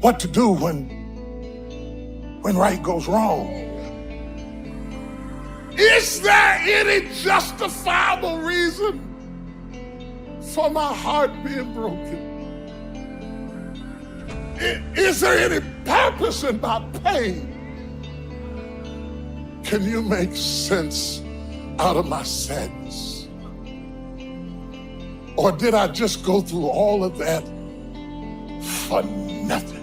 what to do when right goes wrong. Is there any justifiable reason for my heart being broken? Is there any purpose in my pain? Can you make sense out of my sadness? Or did I just go through all of that for nothing?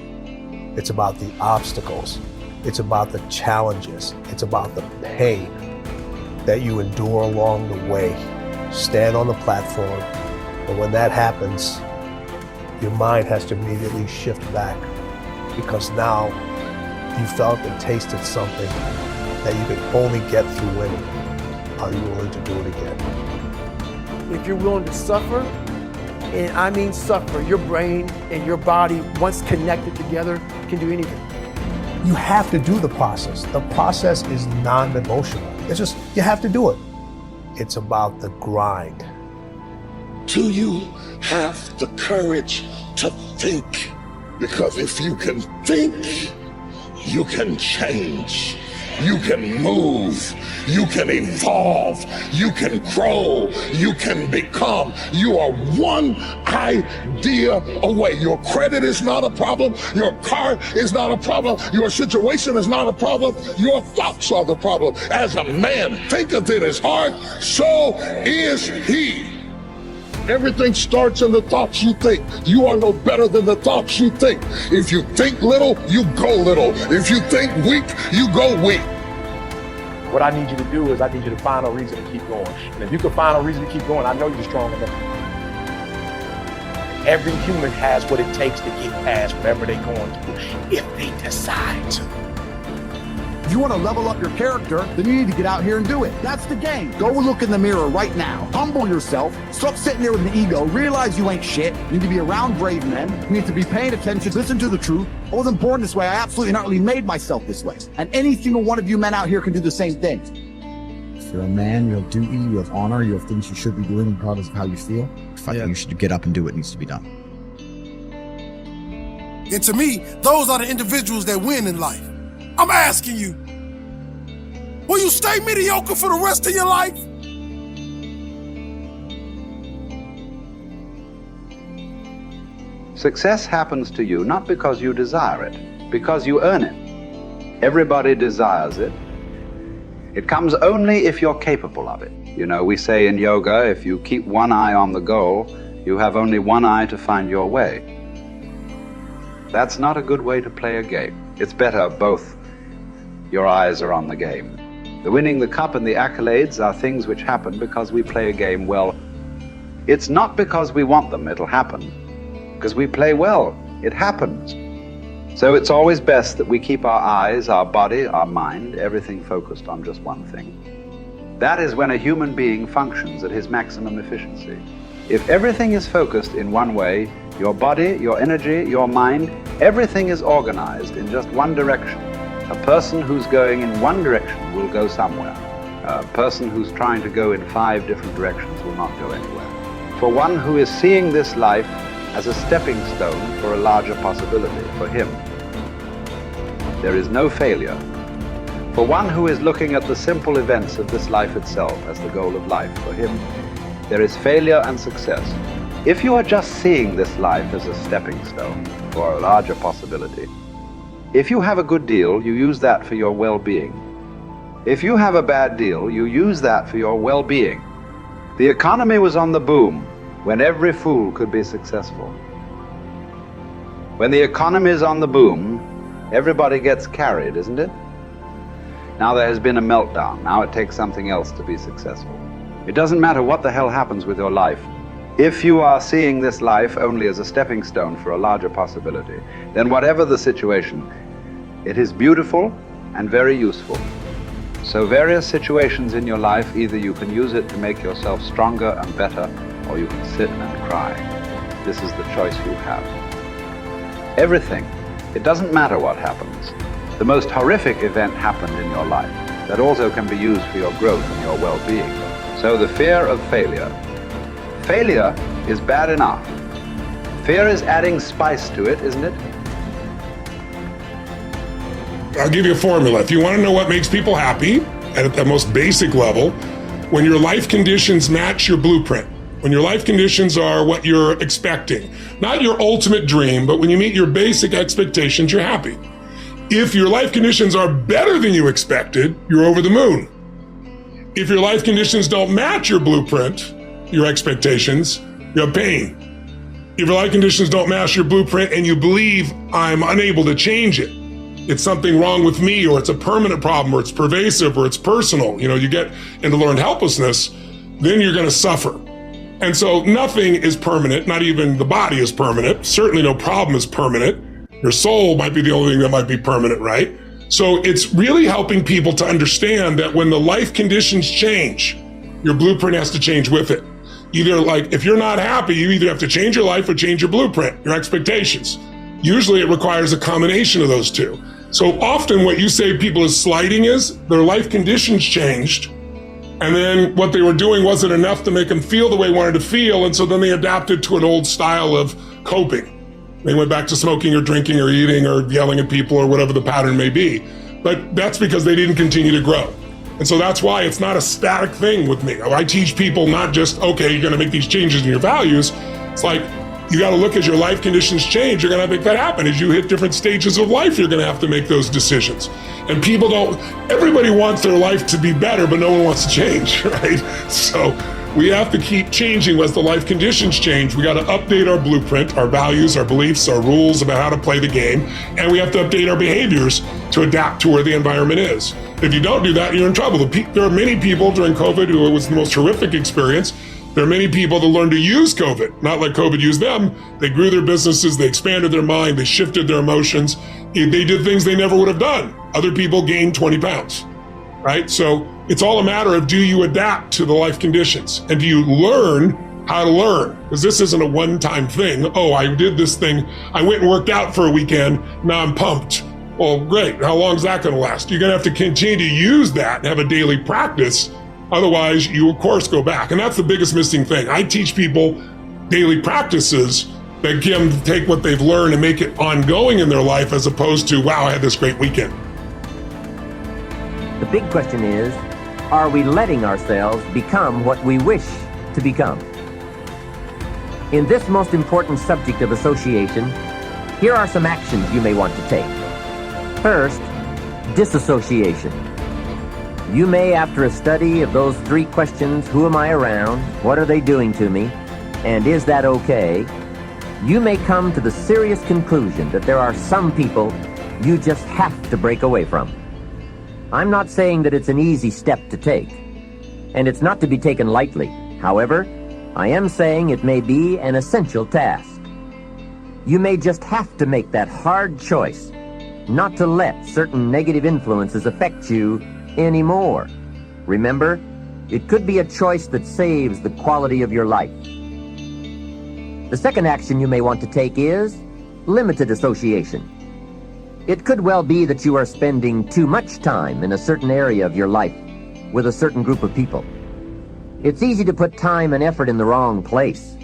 It's about the obstacles. It's about the challenges. It's about the pain that you endure along the way. Stand on the platform, but when that happens, your mind has to immediately shift back, because now you felt and tasted something that you can only get through winning. Are you willing to do it again? If you're willing to suffer, and I mean suffer, your brain and your body, once connected together, can do anything. You have to do the process. The process is non-negotiable. It's just, you have to do it. It's about the grind. Do you have the courage to think? Because if you can think, you can change. You can move, you can evolve, you can grow, you can become. You are one idea away. Your credit is not a problem. Your car is not a problem. Your situation is not a problem. Your thoughts are the problem. As a man thinketh in his heart, so is he. Everything starts in the thoughts you think. You are no better than the thoughts you think. If you think little, you go little. If you think weak, you go weak. What I need you to do is I need you to find a reason to keep going. And if you can find a reason to keep going, I know you're strong enough. Every human has what it takes to get past whatever they're going through if they decide to. If you want to level up your character, then you need to get out here and do it. That's the game. Go look in the mirror right now. Humble yourself. Stop sitting there with an ego. Realize you ain't shit. You need to be around brave men. You need to be paying attention. Listen to the truth. I wasn't born this way. I absolutely not really made myself this way. And any single one of you men out here can do the same thing. If you're a man, you have duty, you have honor, you have things you should be doing regardless of how you feel. You should get up and do what needs to be done. And to me, those are the individuals that win in life. I'm asking you, will you stay mediocre for the rest of your life? Success happens to you not because you desire it, because you earn it. Everybody desires it. It comes only if you're capable of it. You know, we say in yoga, if you keep one eye on the goal, you have only one eye to find your way. That's not a good way to play a game. It's better both your eyes are on the game. The winning the cup and the accolades are things which happen because we play a game well. It's not because we want them, it'll happen. Because we play well, it happens. So it's always best that we keep our eyes, our body, our mind, everything focused on just one thing. That is when a human being functions at his maximum efficiency. If everything is focused in one way, your body, your energy, your mind, everything is organized in just one direction. A person who's going in one direction will go somewhere. A person who's trying to go in 5 different directions will not go anywhere. For one who is seeing this life as a stepping stone for a larger possibility, for him, there is no failure. For one who is looking at the simple events of this life itself as the goal of life, for him, there is failure and success. If you are just seeing this life as a stepping stone for a larger possibility, if you have a good deal, you use that for your well-being. If you have a bad deal, you use that for your well-being. The economy was on the boom when every fool could be successful. When the economy is on the boom, everybody gets carried, isn't it? Now there has been a meltdown. Now it takes something else to be successful. It doesn't matter what the hell happens with your life. If you are seeing this life only as a stepping stone for a larger possibility, then whatever the situation, it is beautiful and very useful. So various situations in your life, either you can use it to make yourself stronger and better, or you can sit and cry. This is the choice you have. Everything. It doesn't matter what happens. The most horrific event happened in your life that also can be used for your growth and your well-being. So the fear of failure. Failure is bad enough. Fear is adding spice to it, isn't it? I'll give you a formula. If you want to know what makes people happy at the most basic level, when your life conditions match your blueprint, when your life conditions are what you're expecting, not your ultimate dream, but when you meet your basic expectations, you're happy. If your life conditions are better than you expected, you're over the moon. If your life conditions don't match your blueprint, your expectations, you have pain. If your life conditions don't match your blueprint and you believe I'm unable to change it, it's something wrong with me, or it's a permanent problem, or it's pervasive, or it's personal, you get into learned helplessness, then you're going to suffer. And so nothing is permanent, not even the body is permanent. Certainly no problem is permanent. Your soul might be the only thing that might be permanent, right? So it's really helping people to understand that when the life conditions change, your blueprint has to change with it. Either if you're not happy, you either have to change your life or change your blueprint, your expectations. Usually it requires a combination of those two. So often what you say people is slighting is their life conditions changed, and then what they were doing wasn't enough to make them feel the way they wanted to feel, and so then they adapted to an old style of coping. They went back to smoking or drinking or eating or yelling at people or whatever the pattern may be. But that's because they didn't continue to grow. And so that's why it's not a static thing with me. I teach people not just, okay, you're going to make these changes in your values. It's like, you got to look as your life conditions change. You're going to make that happen. As you hit different stages of life, you're going to have to make those decisions. And everybody wants their life to be better, but no one wants to change, right? So we have to keep changing as the life conditions change. We got to update our blueprint, our values, our beliefs, our rules about how to play the game. And we have to update our behaviors to adapt to where the environment is. If you don't do that, you're in trouble. There are many people during COVID who it was the most horrific experience. There are many people that learned to use COVID, not like COVID used them. They grew their businesses, they expanded their mind, they shifted their emotions. They did things they never would have done. Other people gained 20 pounds, right? So it's all a matter of, do you adapt to the life conditions? And do you learn how to learn? Because this isn't a one-time thing. Oh, I did this thing. I went and worked out for a weekend. Now I'm pumped. Well, great. How long is that going to last? You're going to have to continue to use that and have a daily practice. Otherwise, you, of course, go back. And that's the biggest missing thing. I teach people daily practices that can take what they've learned and make it ongoing in their life, as opposed to, wow, I had this great weekend. The big question is, are we letting ourselves become what we wish to become? In this most important subject of association, here are some actions you may want to take. First, disassociation. You may, after a study of those 3 questions, who am I around, what are they doing to me, and is that okay, you may come to the serious conclusion that there are some people you just have to break away from. I'm not saying that it's an easy step to take, and it's not to be taken lightly. However, I am saying it may be an essential task. You may just have to make that hard choice not to let certain negative influences affect you anymore. Remember, it could be a choice that saves the quality of your life. The second action you may want to take is limited association. It could well be that you are spending too much time in a certain area of your life with a certain group of people. It's easy to put time and effort in the wrong place.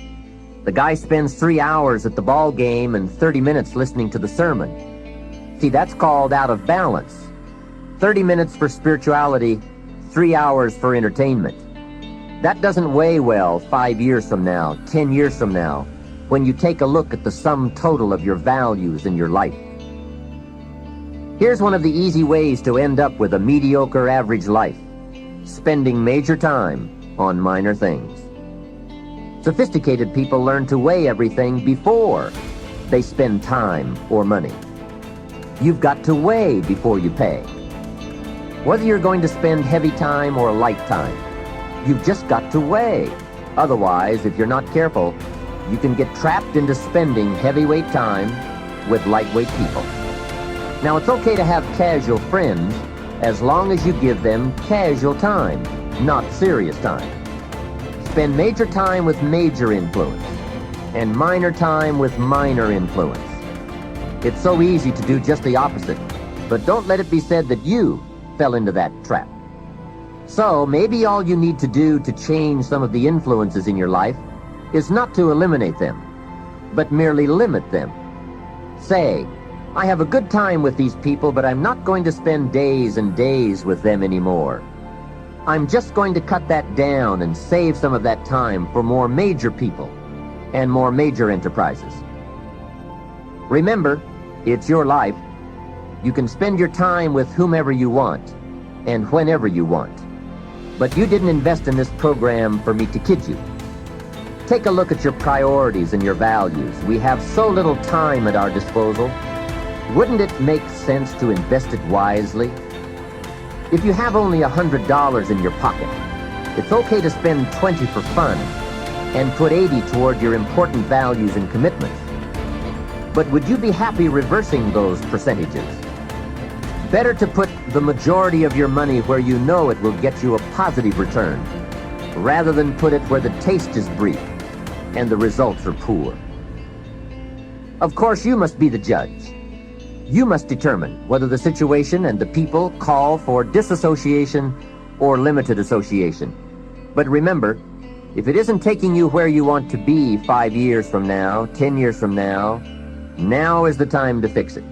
The guy spends 3 hours at the ball game and 30 minutes listening to the sermon. See, that's called out of balance. 30 minutes for spirituality, 3 hours for entertainment. That doesn't weigh well 5 years from now, 10 years from now, when you take a look at the sum total of your values in your life. Here's one of the easy ways to end up with a mediocre average life: spending major time on minor things. Sophisticated people learn to weigh everything before they spend time or money. You've got to weigh before you pay. Whether you're going to spend heavy time or light time, you've just got to weigh. Otherwise, if you're not careful, you can get trapped into spending heavyweight time with lightweight people. Now, it's okay to have casual friends as long as you give them casual time, not serious time. Spend major time with major influence and minor time with minor influence. It's so easy to do just the opposite, but don't let it be said that you fell into that trap. So maybe all you need to do to change some of the influences in your life is not to eliminate them, but merely limit them. Say, I have a good time with these people, but I'm not going to spend days and days with them anymore. I'm just going to cut that down and save some of that time for more major people and more major enterprises. Remember, it's your life. You can spend your time with whomever you want and whenever you want. But you didn't invest in this program for me to kid you. Take a look at your priorities and your values. We have so little time at our disposal. Wouldn't it make sense to invest it wisely? If you have only $100 in your pocket, it's okay to spend $20 for fun and put $80 toward your important values and commitments. But would you be happy reversing those percentages? Better to put the majority of your money where you know it will get you a positive return, rather than put it where the taste is brief and the results are poor. Of course, you must be the judge. You must determine whether the situation and the people call for disassociation or limited association. But remember, if it isn't taking you where you want to be 5 years from now, 10 years from now, now is the time to fix it.